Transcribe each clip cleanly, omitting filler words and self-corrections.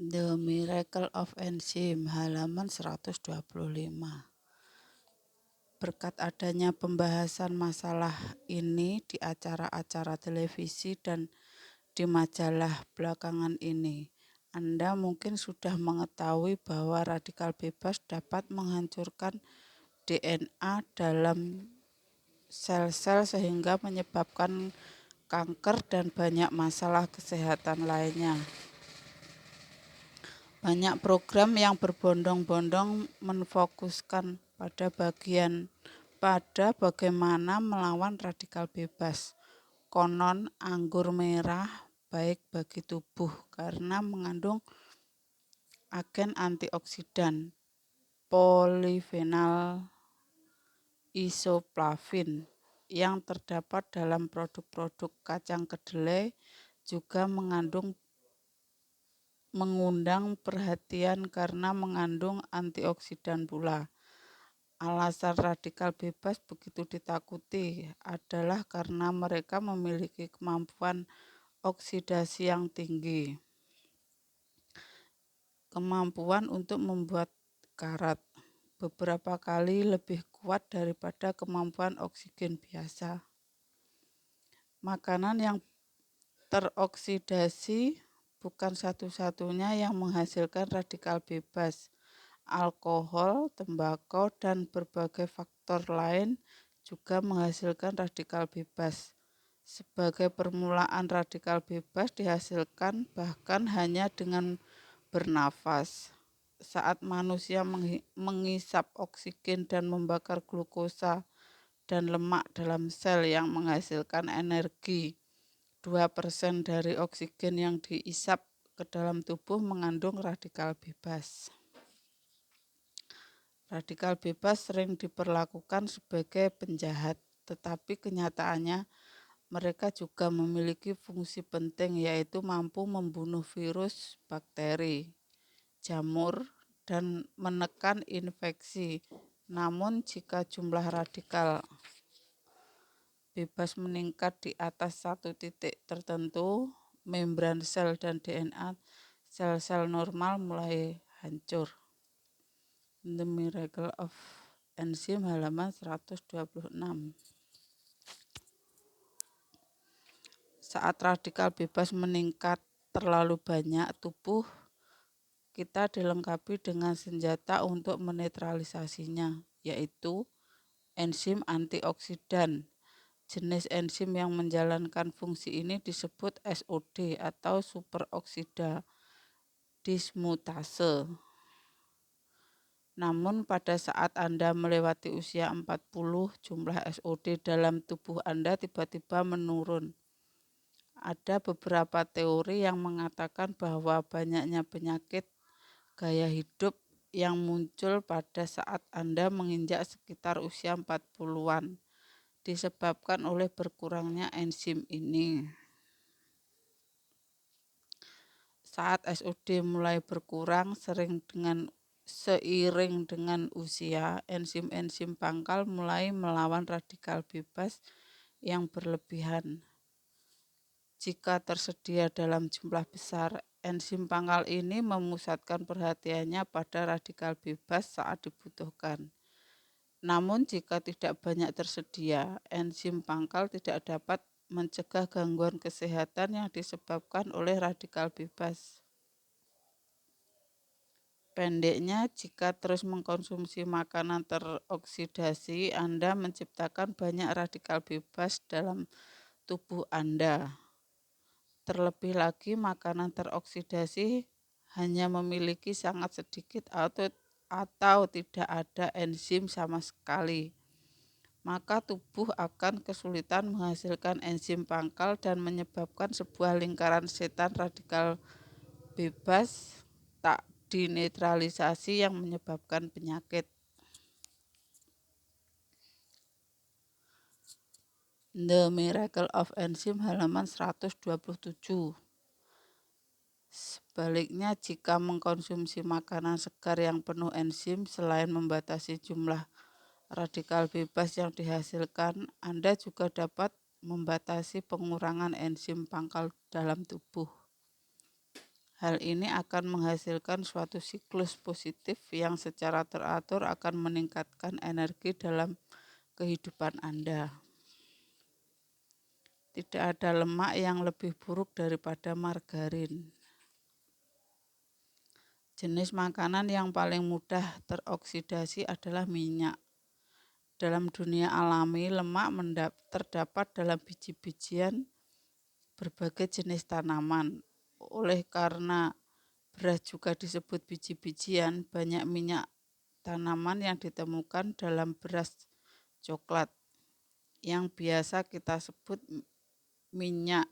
The Miracle of Enzim, halaman 125. Berkat adanya pembahasan masalah ini di acara-acara televisi dan di majalah belakangan ini, Anda mungkin sudah mengetahui bahwa radikal bebas dapat menghancurkan DNA dalam sel-sel sehingga menyebabkan kanker dan banyak masalah kesehatan lainnya. Banyak program yang berbondong-bondong menfokuskan pada bagaimana melawan radikal bebas. Konon anggur merah baik bagi tubuh karena mengandung agen antioksidan, polifenol isoflavin yang terdapat dalam produk-produk kacang kedelai juga mengundang perhatian karena mengandung antioksidan pula. Alasan radikal bebas begitu ditakuti adalah karena mereka memiliki kemampuan oksidasi yang tinggi, kemampuan untuk membuat karat beberapa kali lebih kuat daripada kemampuan oksigen biasa. Makanan yang teroksidasi bukan satu-satunya yang menghasilkan radikal bebas. Alkohol, tembakau, dan berbagai faktor lain juga menghasilkan radikal bebas. Sebagai permulaan, radikal bebas dihasilkan bahkan hanya dengan bernafas. Saat manusia mengisap oksigen dan membakar glukosa dan lemak dalam sel yang menghasilkan energi, 2% dari oksigen yang diisap ke dalam tubuh mengandung radikal bebas. Radikal bebas sering diperlakukan sebagai penjahat, tetapi kenyataannya mereka juga memiliki fungsi penting, yaitu mampu membunuh virus, bakteri, jamur, dan menekan infeksi. Namun jika jumlah radikal bebas meningkat di atas satu titik tertentu, membran sel dan DNA sel-sel normal mulai hancur. The Miracle of Enzim, halaman 126. Saat radikal bebas meningkat terlalu banyak, tubuh kita dilengkapi dengan senjata untuk menetralisasinya, yaitu enzim antioksidan. Jenis enzim yang menjalankan fungsi ini disebut SOD atau superoksida dismutase. Namun pada saat Anda melewati usia 40, jumlah SOD dalam tubuh Anda tiba-tiba menurun. Ada beberapa teori yang mengatakan bahwa banyaknya penyakit gaya hidup yang muncul pada saat Anda menginjak sekitar usia 40-an disebabkan oleh berkurangnya enzim ini. Saat SOD mulai berkurang seiring dengan usia, enzim-enzim pangkal mulai melawan radikal bebas yang berlebihan. Jika tersedia dalam jumlah besar, enzim pangkal ini memusatkan perhatiannya pada radikal bebas saat dibutuhkan. Namun jika tidak banyak tersedia, enzim pangkal tidak dapat mencegah gangguan kesehatan yang disebabkan oleh radikal bebas. Pendeknya, jika terus mengkonsumsi makanan teroksidasi, Anda menciptakan banyak radikal bebas dalam tubuh Anda. Terlebih lagi, makanan teroksidasi hanya memiliki sangat sedikit atau tidak ada enzim sama sekali. Maka tubuh akan kesulitan menghasilkan enzim pangkal dan menyebabkan sebuah lingkaran setan radikal bebas tak dinetralisasi yang menyebabkan penyakit. The Miracle of Enzim, halaman 127. Sebaliknya, jika mengkonsumsi makanan segar yang penuh enzim, selain membatasi jumlah radikal bebas yang dihasilkan, Anda juga dapat membatasi pengurangan enzim pangkal dalam tubuh. Hal ini akan menghasilkan suatu siklus positif yang secara teratur akan meningkatkan energi dalam kehidupan Anda. Tidak ada lemak yang lebih buruk daripada margarin. Jenis makanan yang paling mudah teroksidasi adalah minyak. Dalam dunia alami, lemak terdapat dalam biji-bijian berbagai jenis tanaman. Oleh karena beras juga disebut biji-bijian, banyak minyak tanaman yang ditemukan dalam beras coklat, yang biasa kita sebut minyak,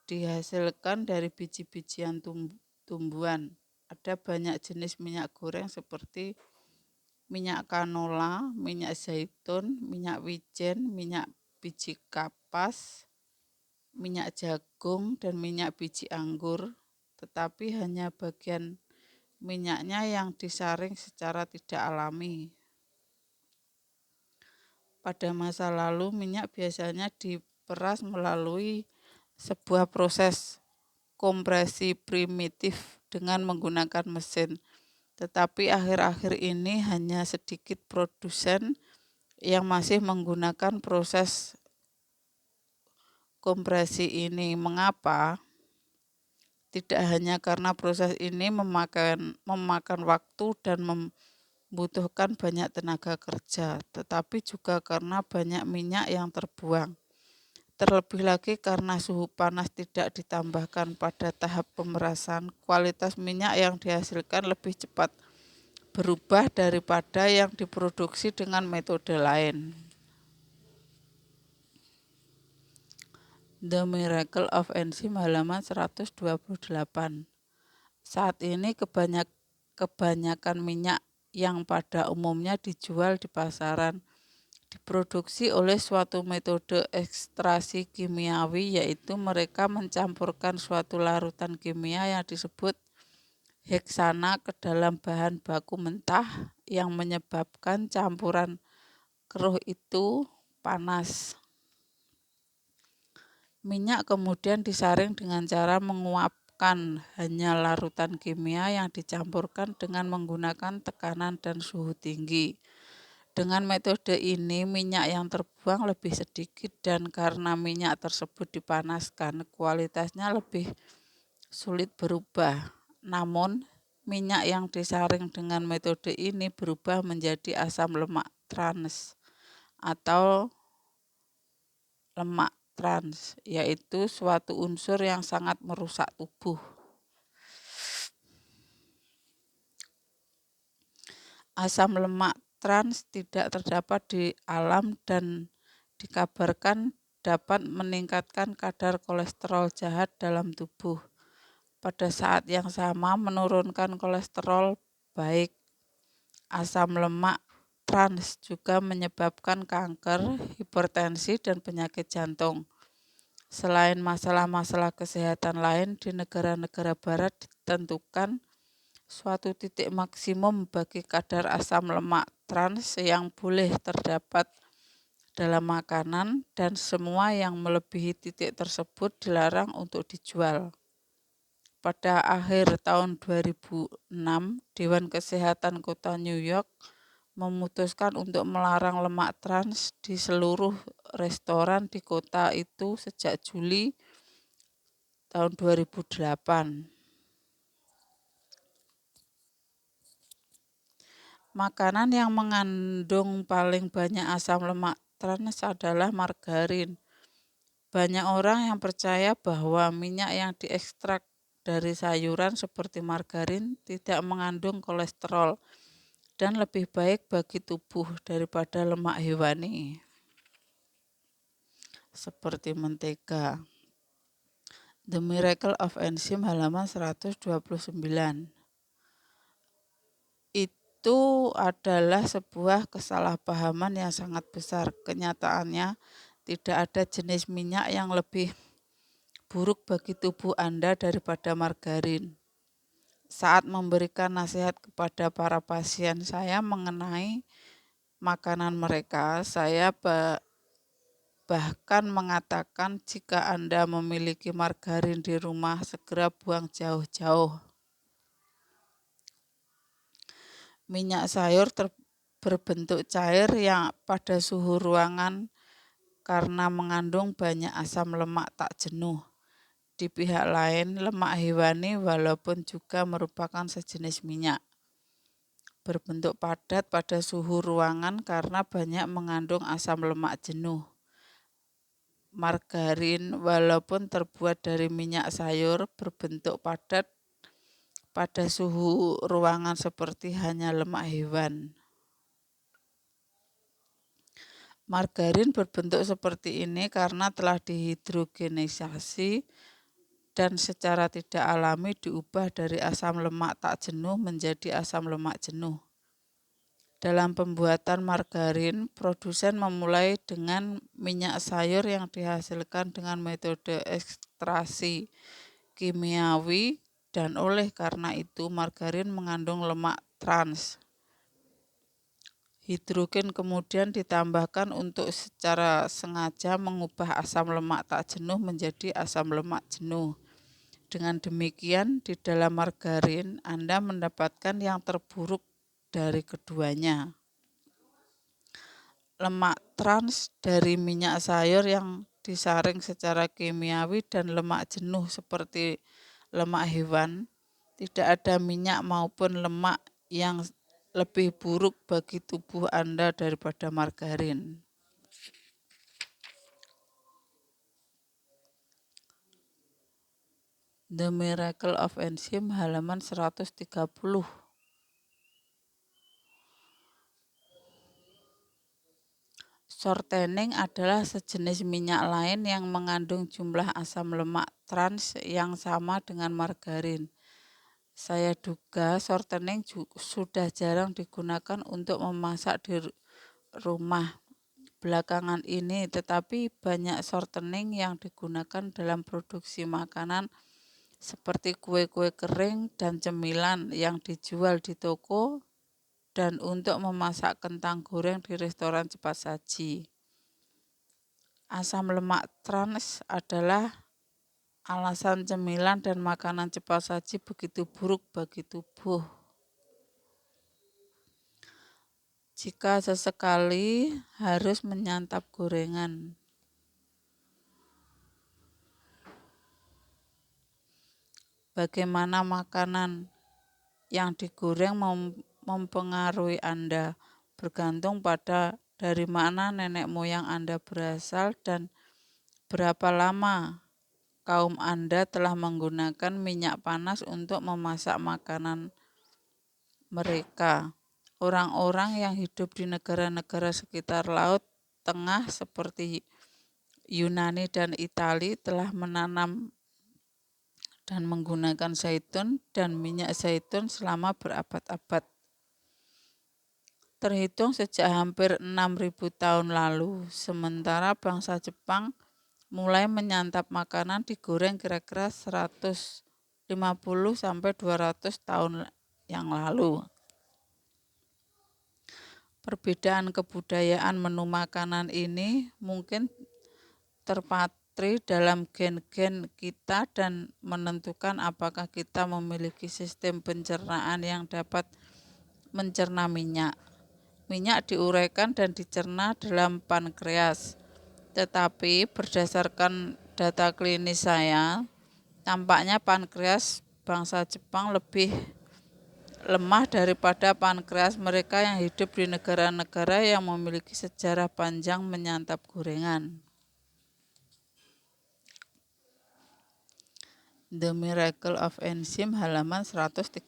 dihasilkan dari biji-bijian tumbuhan. Ada banyak jenis minyak goreng seperti minyak canola, minyak zaitun, minyak wijen, minyak biji kapas, minyak jagung, dan minyak biji anggur, tetapi hanya bagian minyaknya yang disaring secara tidak alami. Pada masa lalu, minyak biasanya diperas melalui sebuah proses kompresi primitif dengan menggunakan mesin. Tetapi akhir-akhir ini hanya sedikit produsen yang masih menggunakan proses kompresi ini. Mengapa? Tidak hanya karena proses ini memakan waktu dan membutuhkan banyak tenaga kerja, tetapi juga karena banyak minyak yang terbuang. Terlebih lagi karena suhu panas tidak ditambahkan pada tahap pemerasan, kualitas minyak yang dihasilkan lebih cepat berubah daripada yang diproduksi dengan metode lain. The Miracle of Enzym halaman 128. Saat ini kebanyakan minyak yang pada umumnya dijual di pasaran diproduksi oleh suatu metode ekstraksi kimiawi, yaitu mereka mencampurkan suatu larutan kimia yang disebut heksana ke dalam bahan baku mentah yang menyebabkan campuran keruh itu panas. Minyak kemudian disaring dengan cara menguapkan hanya larutan kimia yang dicampurkan dengan menggunakan tekanan dan suhu tinggi. Dengan metode ini, minyak yang terbuang lebih sedikit dan karena minyak tersebut dipanaskan, kualitasnya lebih sulit berubah. Namun, minyak yang disaring dengan metode ini berubah menjadi asam lemak trans atau lemak trans, yaitu suatu unsur yang sangat merusak tubuh. Asam lemak trans tidak terdapat di alam dan dikabarkan dapat meningkatkan kadar kolesterol jahat dalam tubuh. Pada saat yang sama menurunkan kolesterol baik. Asam lemak trans juga menyebabkan kanker, hipertensi, dan penyakit jantung. Selain masalah-masalah kesehatan lain, di negara-negara barat ditentukan suatu titik maksimum bagi kadar asam lemak trans yang boleh terdapat dalam makanan, dan semua yang melebihi titik tersebut dilarang untuk dijual. Pada akhir tahun 2006, Dewan Kesehatan Kota New York memutuskan untuk melarang lemak trans di seluruh restoran di kota itu sejak Juli tahun 2008. Makanan yang mengandung paling banyak asam lemak trans adalah margarin. Banyak orang yang percaya bahwa minyak yang diekstrak dari sayuran seperti margarin tidak mengandung kolesterol dan lebih baik bagi tubuh daripada lemak hewani seperti mentega. The Miracle of Enzym halaman 129. Itu adalah sebuah kesalahpahaman yang sangat besar. Kenyataannya tidak ada jenis minyak yang lebih buruk bagi tubuh Anda daripada margarin. Saat memberikan nasihat kepada para pasien saya mengenai makanan mereka, saya bahkan mengatakan jika Anda memiliki margarin di rumah, segera buang jauh-jauh. Minyak sayur berbentuk cair yang pada suhu ruangan karena mengandung banyak asam lemak tak jenuh. Di pihak lain, lemak hewani walaupun juga merupakan sejenis minyak, berbentuk padat pada suhu ruangan karena banyak mengandung asam lemak jenuh. Margarin walaupun terbuat dari minyak sayur berbentuk padat pada suhu ruangan seperti hanya lemak hewan. Margarin berbentuk seperti ini karena telah dihidrogenisasi dan secara tidak alami diubah dari asam lemak tak jenuh menjadi asam lemak jenuh. Dalam pembuatan margarin, produsen memulai dengan minyak sayur yang dihasilkan dengan metode ekstraksi kimiawi dan oleh karena itu margarin mengandung lemak trans. Hidrogen kemudian ditambahkan untuk secara sengaja mengubah asam lemak tak jenuh menjadi asam lemak jenuh. Dengan demikian, di dalam margarin Anda mendapatkan yang terburuk dari keduanya. Lemak trans dari minyak sayur yang disaring secara kimiawi dan lemak jenuh seperti lemak hewan. Tidak ada minyak maupun lemak yang lebih buruk bagi tubuh Anda daripada margarin. The Miracle of Enzyme halaman 130. Shortening adalah sejenis minyak lain yang mengandung jumlah asam lemak trans yang sama dengan margarin. Saya duga shortening sudah jarang digunakan untuk memasak di rumah belakangan ini, tetapi banyak shortening yang digunakan dalam produksi makanan seperti kue-kue kering dan cemilan yang dijual di toko dan untuk memasak kentang goreng di restoran cepat saji. Asam lemak trans adalah alasan cemilan dan makanan cepat saji begitu buruk bagi tubuh. Jika sesekali harus menyantap gorengan. Bagaimana makanan yang digoreng mempengaruhi Anda, bergantung pada dari mana nenek moyang Anda berasal dan berapa lama kaum Anda telah menggunakan minyak panas untuk memasak makanan mereka. Orang-orang yang hidup di negara-negara sekitar Laut Tengah seperti Yunani dan Italia telah menanam dan menggunakan zaitun dan minyak zaitun selama berabad-abad. Terhitung sejak hampir 6.000 tahun lalu, sementara bangsa Jepang mulai menyantap makanan digoreng kira-kira 150-200 tahun yang lalu. Perbedaan kebudayaan menu makanan ini mungkin terpatri dalam gen-gen kita dan menentukan apakah kita memiliki sistem pencernaan yang dapat mencerna minyak. Minyak diuraikan dan dicerna dalam pankreas. Tetapi berdasarkan data klinis saya, tampaknya pankreas bangsa Jepang lebih lemah daripada pankreas mereka yang hidup di negara-negara yang memiliki sejarah panjang menyantap gorengan. The Miracle of Enzyme halaman 131.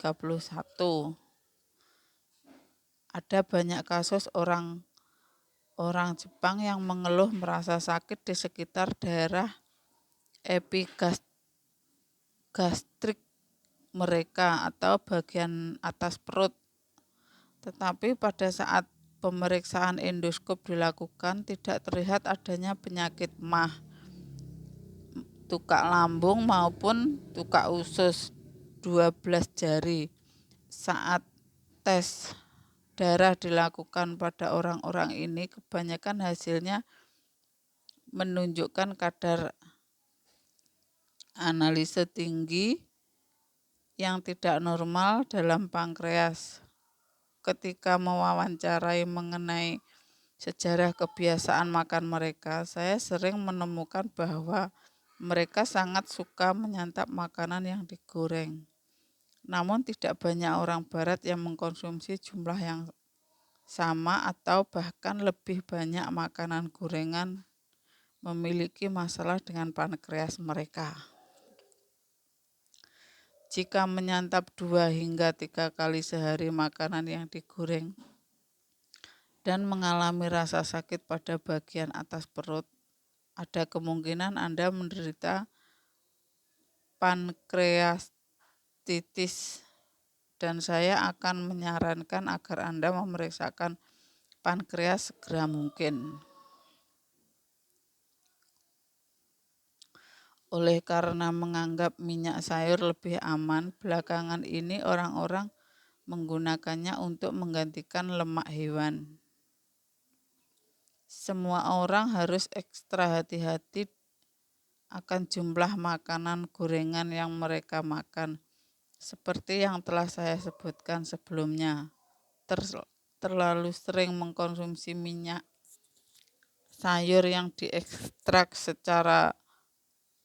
Ada banyak kasus orang Jepang yang mengeluh merasa sakit di sekitar daerah epigastrik mereka atau bagian atas perut. Tetapi pada saat pemeriksaan endoskop dilakukan tidak terlihat adanya penyakit MAH, tukak lambung maupun tukak usus 12 jari. Saat tes darah dilakukan pada orang-orang ini, kebanyakan hasilnya menunjukkan kadar analise tinggi yang tidak normal dalam pankreas. Ketika mewawancarai mengenai sejarah kebiasaan makan mereka, saya sering menemukan bahwa mereka sangat suka menyantap makanan yang digoreng. Namun tidak banyak orang barat yang mengkonsumsi jumlah yang sama atau bahkan lebih banyak makanan gorengan memiliki masalah dengan pankreas mereka. Jika menyantap 2 hingga 3 kali sehari makanan yang digoreng dan mengalami rasa sakit pada bagian atas perut, ada kemungkinan Anda menderita pankreatitis dan saya akan menyarankan agar Anda memeriksakan pankreas segera mungkin. Oleh karena menganggap minyak sayur lebih aman, belakangan ini orang-orang menggunakannya untuk menggantikan lemak hewan. Semua orang harus ekstra hati-hati akan jumlah makanan gorengan yang mereka makan. Seperti yang telah saya sebutkan sebelumnya, terlalu sering mengkonsumsi minyak sayur yang diekstrak secara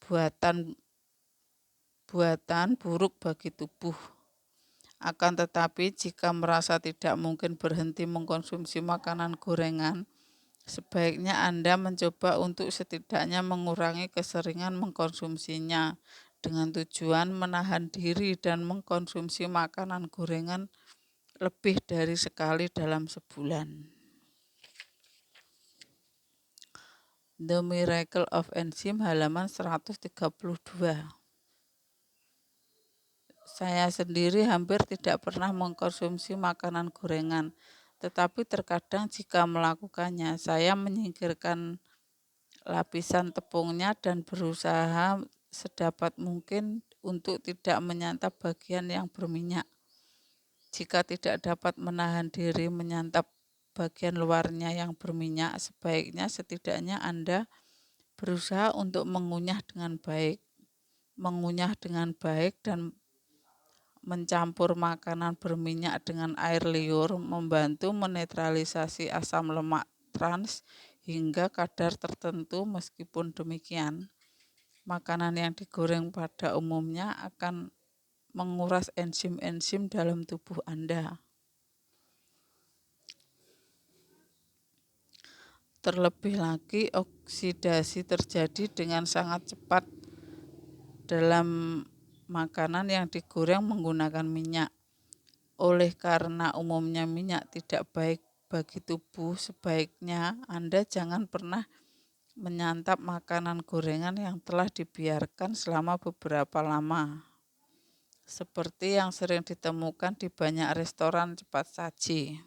buatan buruk bagi tubuh. Akan tetapi jika merasa tidak mungkin berhenti mengkonsumsi makanan gorengan, sebaiknya Anda mencoba untuk setidaknya mengurangi keseringan mengkonsumsinya dengan tujuan menahan diri dan mengkonsumsi makanan gorengan lebih dari sekali dalam sebulan. The Miracle of Enzyme halaman 132. Saya sendiri hampir tidak pernah mengkonsumsi makanan gorengan, tetapi terkadang jika melakukannya, saya menyingkirkan lapisan tepungnya dan berusaha sedapat mungkin untuk tidak menyantap bagian yang berminyak. Jika tidak dapat menahan diri menyantap bagian luarnya yang berminyak, sebaiknya setidaknya Anda berusaha untuk mengunyah dengan baik dan mencampur makanan berminyak dengan air liur membantu menetralisasi asam lemak trans hingga kadar tertentu. Meskipun demikian, makanan yang digoreng pada umumnya akan menguras enzim-enzim dalam tubuh Anda. Terlebih lagi, oksidasi terjadi dengan sangat cepat dalam makanan yang digoreng menggunakan minyak. Oleh karena umumnya minyak tidak baik bagi tubuh, sebaiknya Anda jangan pernah menyantap makanan gorengan yang telah dibiarkan selama beberapa lama, seperti yang sering ditemukan di banyak restoran cepat saji.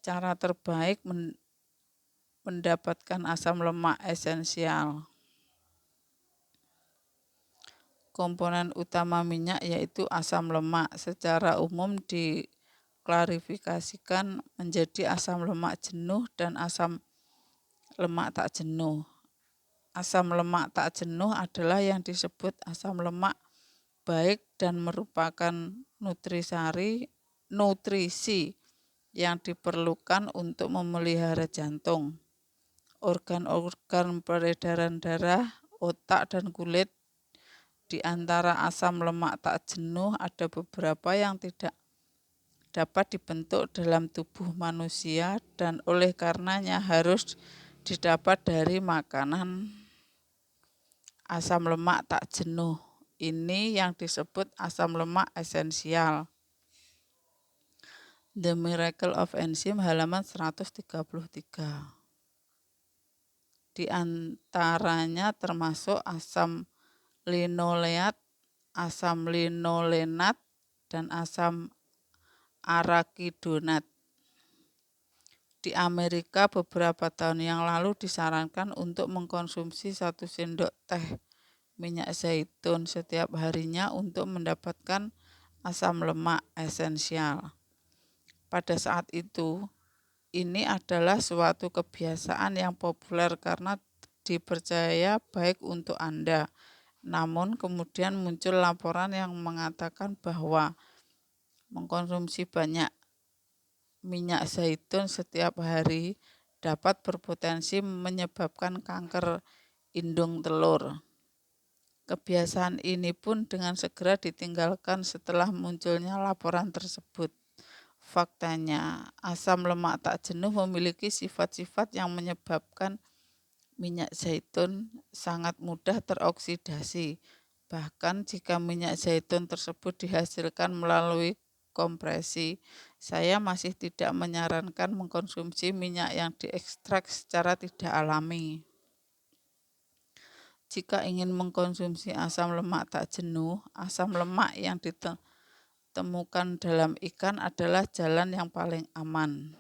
Cara terbaik mendapatkan asam lemak esensial. Komponen utama minyak yaitu asam lemak. Secara umum diklarifikasikan menjadi asam lemak jenuh dan asam lemak tak jenuh. Asam lemak tak jenuh adalah yang disebut asam lemak baik dan merupakan nutrisi yang diperlukan untuk memelihara jantung, organ-organ peredaran darah, otak, dan kulit. Di antara asam lemak tak jenuh ada beberapa yang tidak dapat dibentuk dalam tubuh manusia dan oleh karenanya harus didapat dari makanan asam lemak tak jenuh. Ini yang disebut asam lemak esensial. The Miracle of Enzyme halaman 133. Di antaranya termasuk asam linoleat, asam linolenat, dan asam arakidonat. Di Amerika beberapa tahun yang lalu disarankan untuk mengkonsumsi 1 sendok teh minyak zaitun setiap harinya untuk mendapatkan asam lemak esensial. Pada saat itu, ini adalah suatu kebiasaan yang populer karena dipercaya baik untuk Anda. Namun kemudian muncul laporan yang mengatakan bahwa mengkonsumsi banyak minyak zaitun setiap hari dapat berpotensi menyebabkan kanker indung telur. Kebiasaan ini pun dengan segera ditinggalkan setelah munculnya laporan tersebut. Faktanya, asam lemak tak jenuh memiliki sifat-sifat yang menyebabkan minyak zaitun sangat mudah teroksidasi. Bahkan jika minyak zaitun tersebut dihasilkan melalui kompresi, saya masih tidak menyarankan mengkonsumsi minyak yang diekstrak secara tidak alami. Jika ingin mengkonsumsi asam lemak tak jenuh, asam lemak yang ditemukan dalam ikan adalah jalan yang paling aman.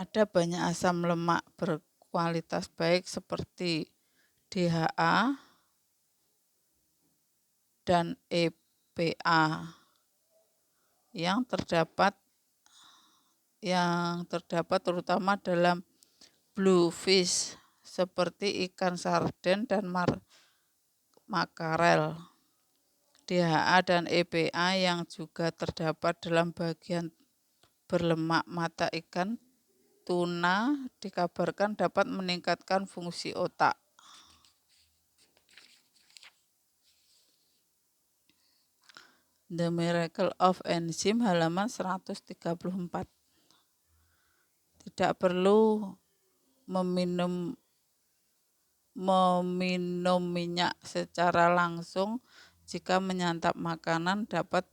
Ada banyak asam lemak berkualitas baik seperti DHA dan EPA yang terdapat terutama dalam bluefish seperti ikan sarden dan makarel. DHA dan EPA yang juga terdapat dalam bagian berlemak mata ikan tuna dikabarkan dapat meningkatkan fungsi otak. The Miracle of Enzyme halaman 134. Tidak perlu meminum minyak secara langsung jika menyantap makanan dapat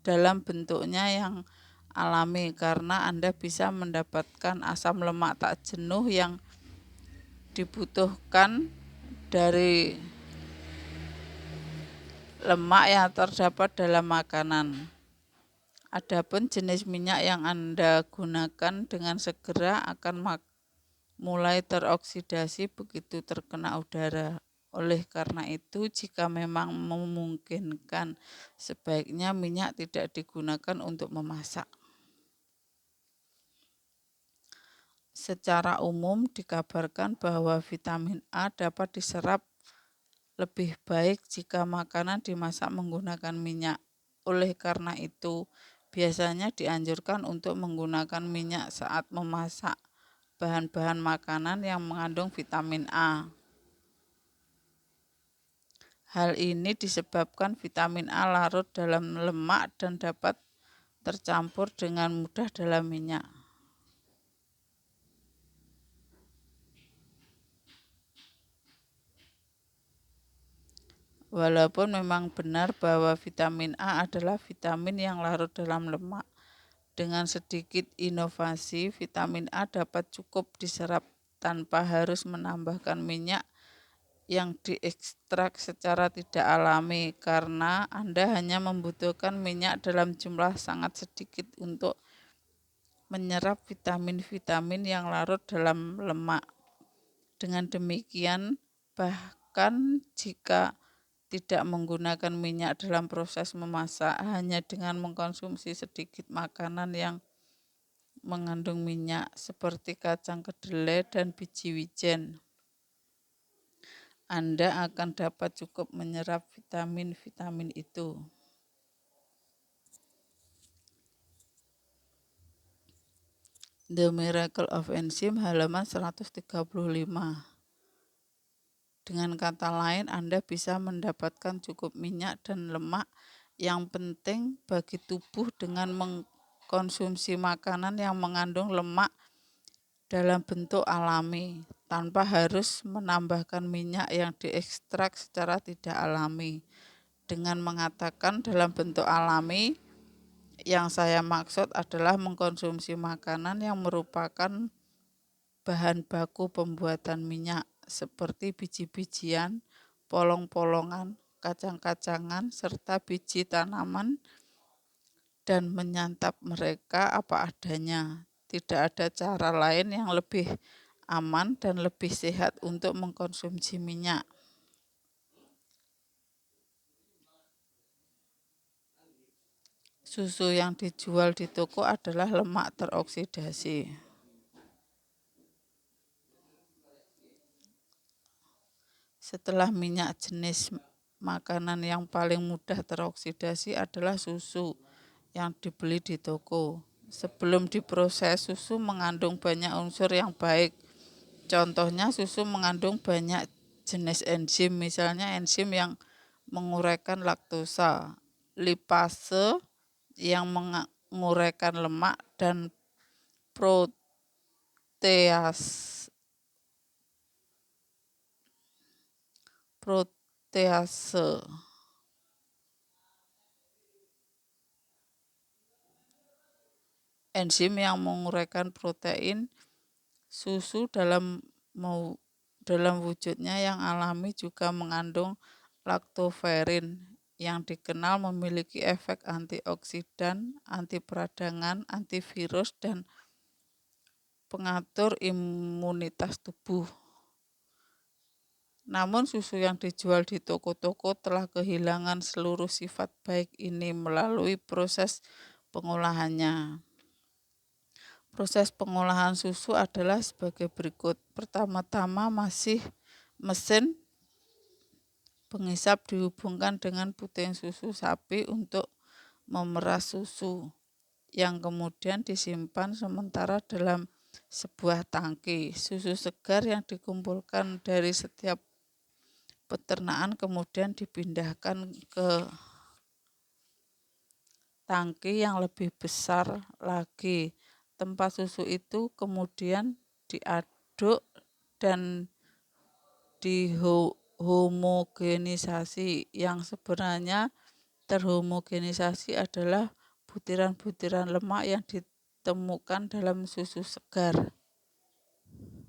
dalam bentuknya yang alami karena Anda bisa mendapatkan asam lemak tak jenuh yang dibutuhkan dari lemak yang terdapat dalam makanan. Adapun jenis minyak yang Anda gunakan dengan segera akan mulai teroksidasi begitu terkena udara. Oleh karena itu, jika memang memungkinkan, sebaiknya minyak tidak digunakan untuk memasak. Secara umum dikabarkan bahwa vitamin A dapat diserap lebih baik jika makanan dimasak menggunakan minyak. Oleh karena itu, biasanya dianjurkan untuk menggunakan minyak saat memasak bahan-bahan makanan yang mengandung vitamin A. Hal ini disebabkan vitamin A larut dalam lemak dan dapat tercampur dengan mudah dalam minyak. Walaupun memang benar bahwa vitamin A adalah vitamin yang larut dalam lemak, dengan sedikit inovasi, vitamin A dapat cukup diserap tanpa harus menambahkan minyak yang diekstrak secara tidak alami karena Anda hanya membutuhkan minyak dalam jumlah sangat sedikit untuk menyerap vitamin-vitamin yang larut dalam lemak. Dengan demikian, bahkan jika tidak menggunakan minyak dalam proses memasak, hanya dengan mengkonsumsi sedikit makanan yang mengandung minyak seperti kacang kedelai dan biji wijen, Anda akan dapat cukup menyerap vitamin-vitamin itu. The Miracle of Enzyme halaman 135. Dengan kata lain, Anda bisa mendapatkan cukup minyak dan lemak yang penting bagi tubuh dengan mengkonsumsi makanan yang mengandung lemak dalam bentuk alami, tanpa harus menambahkan minyak yang diekstrak secara tidak alami. Dengan mengatakan dalam bentuk alami, yang saya maksud adalah mengkonsumsi makanan yang merupakan bahan baku pembuatan minyak, seperti biji-bijian, polong-polongan, kacang-kacangan, serta biji tanaman, dan menyantap mereka apa adanya. Tidak ada cara lain yang lebih aman dan lebih sehat untuk mengkonsumsi minyak. Susu yang dijual di toko adalah lemak teroksidasi. Setelah minyak, jenis makanan yang paling mudah teroksidasi adalah susu yang dibeli di toko. Sebelum diproses, susu mengandung banyak unsur yang baik. Contohnya, susu mengandung banyak jenis enzim, misalnya enzim yang menguraikan laktosa, lipase yang menguraikan lemak, dan protease. Enzim yang menguraikan protein. Susu dalam wujudnya yang alami juga mengandung laktoferin yang dikenal memiliki efek antioksidan, anti peradangan, antivirus, dan pengatur imunitas tubuh. Namun susu yang dijual di toko-toko telah kehilangan seluruh sifat baik ini melalui proses pengolahannya. Proses pengolahan susu adalah sebagai berikut. Pertama-tama mesin penghisap dihubungkan dengan puting susu sapi untuk memeras susu, yang kemudian disimpan sementara dalam sebuah tangki. Susu segar yang dikumpulkan dari setiap peternakan kemudian dipindahkan ke tangki yang lebih besar lagi. Tempat susu itu kemudian diaduk dan dihomogenisasi. Yang sebenarnya terhomogenisasi adalah butiran-butiran lemak yang ditemukan dalam susu segar.